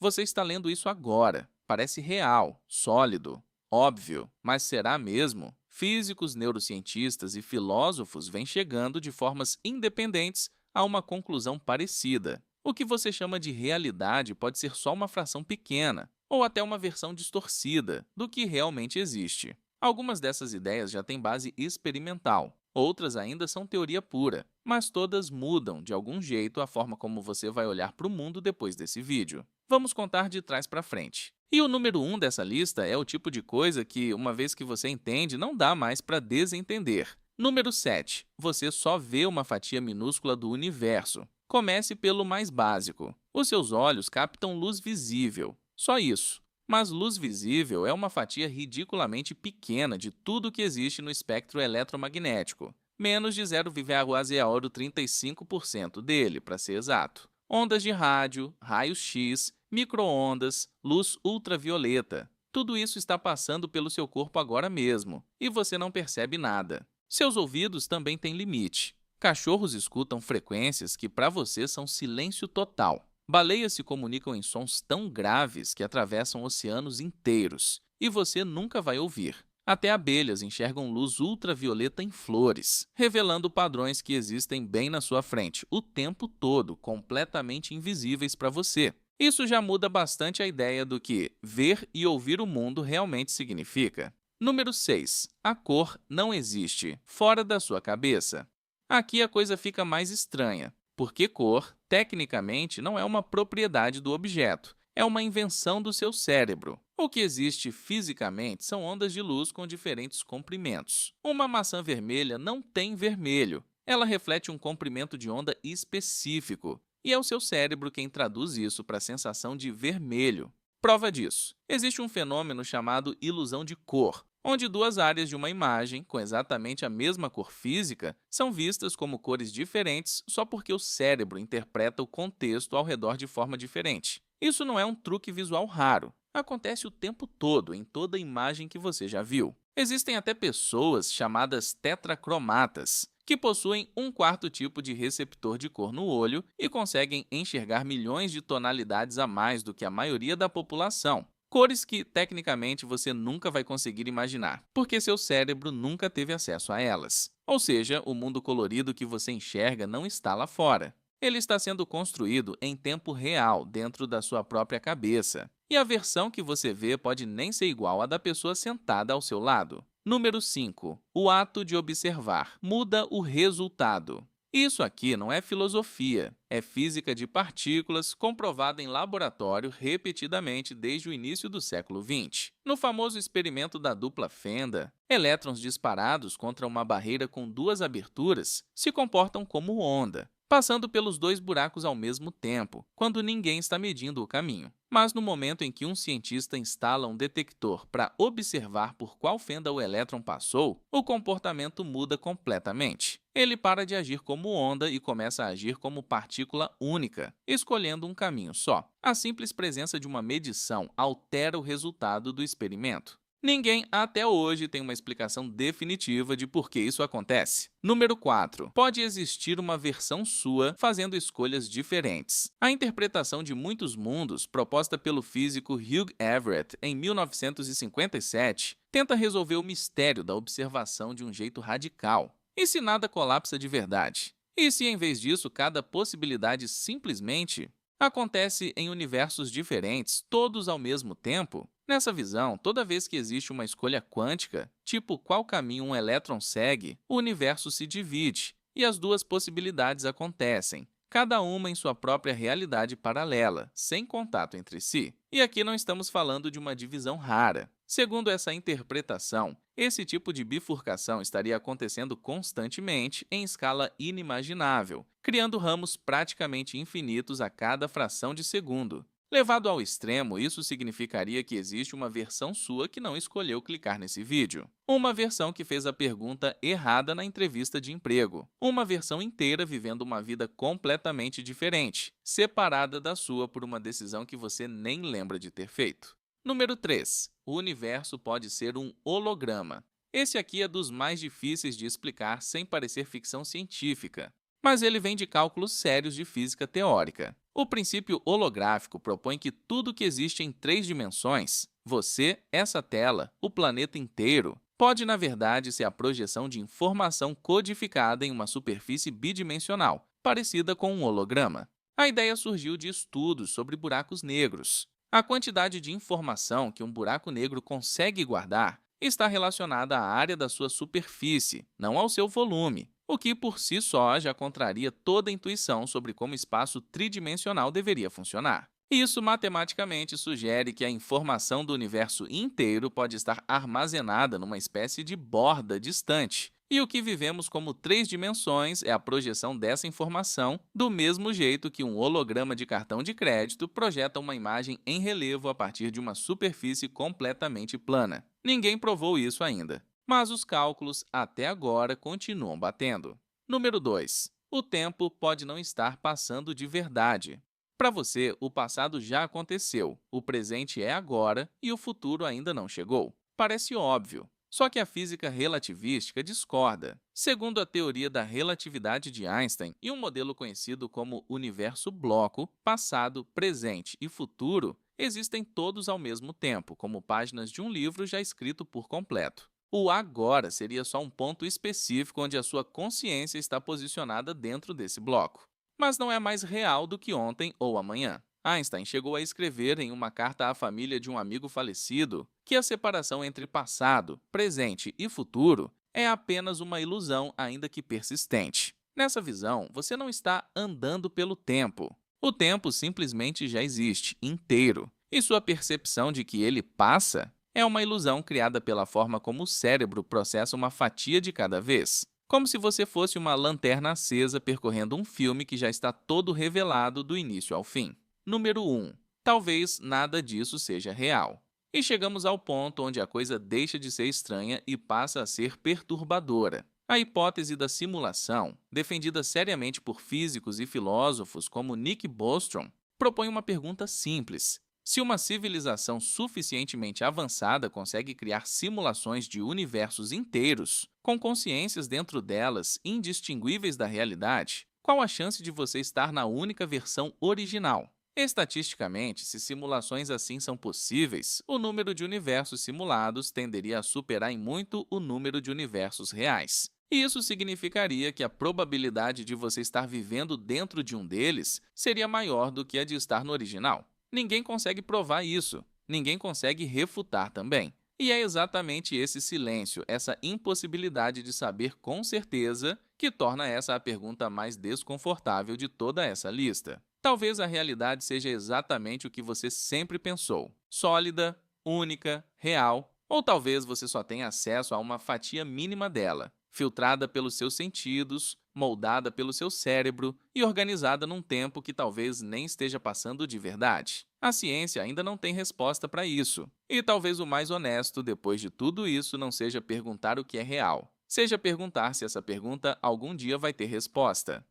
Você está lendo isso agora. Parece real, sólido, óbvio, mas será mesmo? Físicos, neurocientistas e filósofos vêm chegando de formas independentes a uma conclusão parecida. O que você chama de realidade pode ser só uma fração pequena, ou até uma versão distorcida, do que realmente existe. Algumas dessas ideias já têm base experimental, outras ainda são teoria pura, mas todas mudam de algum jeito a forma como você vai olhar para o mundo depois desse vídeo. Vamos contar de trás para frente. E o número um dessa lista é o tipo de coisa que, uma vez que você entende, não dá mais para desentender. Número 7. Você só vê uma fatia minúscula do universo. Comece pelo mais básico. Os seus olhos captam luz visível. Só isso. Mas luz visível é uma fatia ridiculamente pequena de tudo que existe no espectro eletromagnético. Menos de 0,35% dele, para ser exato. Ondas de rádio, raios-x, micro-ondas, luz ultravioleta. Tudo isso está passando pelo seu corpo agora mesmo, e você não percebe nada. Seus ouvidos também têm limite. Cachorros escutam frequências que para você são silêncio total. Baleias se comunicam em sons tão graves que atravessam oceanos inteiros, e você nunca vai ouvir. Até abelhas enxergam luz ultravioleta em flores, revelando padrões que existem bem na sua frente, o tempo todo, completamente invisíveis para você. Isso já muda bastante a ideia do que ver e ouvir o mundo realmente significa. Número 6. A cor não existe, fora da sua cabeça. Aqui a coisa fica mais estranha, porque cor, tecnicamente, não é uma propriedade do objeto, é uma invenção do seu cérebro. O que existe fisicamente são ondas de luz com diferentes comprimentos. Uma maçã vermelha não tem vermelho, ela reflete um comprimento de onda específico, e é o seu cérebro quem traduz isso para a sensação de vermelho. Prova disso: existe um fenômeno chamado ilusão de cor, onde duas áreas de uma imagem, com exatamente a mesma cor física, são vistas como cores diferentes só porque o cérebro interpreta o contexto ao redor de forma diferente. Isso não é um truque visual raro. Acontece o tempo todo em toda imagem que você já viu. Existem até pessoas chamadas tetracromatas, que possuem um quarto tipo de receptor de cor no olho e conseguem enxergar milhões de tonalidades a mais do que a maioria da população. Cores que, tecnicamente, você nunca vai conseguir imaginar, porque seu cérebro nunca teve acesso a elas. Ou seja, o mundo colorido que você enxerga não está lá fora. Ele está sendo construído em tempo real dentro da sua própria cabeça. E a versão que você vê pode nem ser igual à da pessoa sentada ao seu lado. Número 5. O ato de observar muda o resultado. Isso aqui não é filosofia, é física de partículas comprovada em laboratório repetidamente desde o início do século XX. No famoso experimento da dupla fenda, elétrons disparados contra uma barreira com duas aberturas se comportam como onda, passando pelos dois buracos ao mesmo tempo, quando ninguém está medindo o caminho. Mas no momento em que um cientista instala um detector para observar por qual fenda o elétron passou, o comportamento muda completamente. Ele para de agir como onda e começa a agir como partícula única, escolhendo um caminho só. A simples presença de uma medição altera o resultado do experimento. Ninguém até hoje tem uma explicação definitiva de por que isso acontece. Número 4. Pode existir uma versão sua fazendo escolhas diferentes. A interpretação de muitos mundos, proposta pelo físico Hugh Everett em 1957, tenta resolver o mistério da observação de um jeito radical. E se nada colapsa de verdade? E se, em vez disso, cada possibilidade simplesmente acontece em universos diferentes, todos ao mesmo tempo? Nessa visão, toda vez que existe uma escolha quântica, tipo qual caminho um elétron segue, o universo se divide, e as duas possibilidades acontecem, cada uma em sua própria realidade paralela, sem contato entre si. E aqui não estamos falando de uma divisão rara. Segundo essa interpretação, esse tipo de bifurcação estaria acontecendo constantemente em escala inimaginável, criando ramos praticamente infinitos a cada fração de segundo. Levado ao extremo, isso significaria que existe uma versão sua que não escolheu clicar nesse vídeo. Uma versão que fez a pergunta errada na entrevista de emprego. Uma versão inteira vivendo uma vida completamente diferente, separada da sua por uma decisão que você nem lembra de ter feito. Número 3. O universo pode ser um holograma. Esse aqui é dos mais difíceis de explicar sem parecer ficção científica, mas ele vem de cálculos sérios de física teórica. O princípio holográfico propõe que tudo que existe em 3 dimensões, você, essa tela, o planeta inteiro, pode na verdade ser a projeção de informação codificada em uma superfície bidimensional, parecida com um holograma. A ideia surgiu de estudos sobre buracos negros. A quantidade de informação que um buraco negro consegue guardar está relacionada à área da sua superfície, não ao seu volume, o que por si só já contraria toda a intuição sobre como o espaço tridimensional deveria funcionar. Isso matematicamente sugere que a informação do universo inteiro pode estar armazenada numa espécie de borda distante, e o que vivemos como 3 dimensões é a projeção dessa informação, do mesmo jeito que um holograma de cartão de crédito projeta uma imagem em relevo a partir de uma superfície completamente plana. Ninguém provou isso ainda, mas os cálculos até agora continuam batendo. Número 2. O tempo pode não estar passando de verdade. Para você, o passado já aconteceu, o presente é agora e o futuro ainda não chegou. Parece óbvio. Só que a física relativística discorda. Segundo a teoria da relatividade de Einstein e um modelo conhecido como universo bloco, passado, presente e futuro existem todos ao mesmo tempo, como páginas de um livro já escrito por completo. O agora seria só um ponto específico onde a sua consciência está posicionada dentro desse bloco. Mas não é mais real do que ontem ou amanhã. Einstein chegou a escrever em uma carta à família de um amigo falecido que a separação entre passado, presente e futuro é apenas uma ilusão, ainda que persistente. Nessa visão, você não está andando pelo tempo. O tempo simplesmente já existe, inteiro, e sua percepção de que ele passa é uma ilusão criada pela forma como o cérebro processa uma fatia de cada vez. Como se você fosse uma lanterna acesa percorrendo um filme que já está todo revelado do início ao fim. Número 1. Talvez nada disso seja real. E chegamos ao ponto onde a coisa deixa de ser estranha e passa a ser perturbadora. A hipótese da simulação, defendida seriamente por físicos e filósofos como Nick Bostrom, propõe uma pergunta simples. Se uma civilização suficientemente avançada consegue criar simulações de universos inteiros, com consciências dentro delas indistinguíveis da realidade, qual a chance de você estar na única versão original? Estatisticamente, se simulações assim são possíveis, o número de universos simulados tenderia a superar em muito o número de universos reais. E isso significaria que a probabilidade de você estar vivendo dentro de um deles seria maior do que a de estar no original. Ninguém consegue provar isso, ninguém consegue refutar também. E é exatamente esse silêncio, essa impossibilidade de saber com certeza, que torna essa a pergunta mais desconfortável de toda essa lista. Talvez a realidade seja exatamente o que você sempre pensou: sólida, única, real, ou talvez você só tenha acesso a uma fatia mínima dela, filtrada pelos seus sentidos, moldada pelo seu cérebro e organizada num tempo que talvez nem esteja passando de verdade. A ciência ainda não tem resposta para isso. E talvez o mais honesto depois de tudo isso não seja perguntar o que é real, seja perguntar se essa pergunta algum dia vai ter resposta.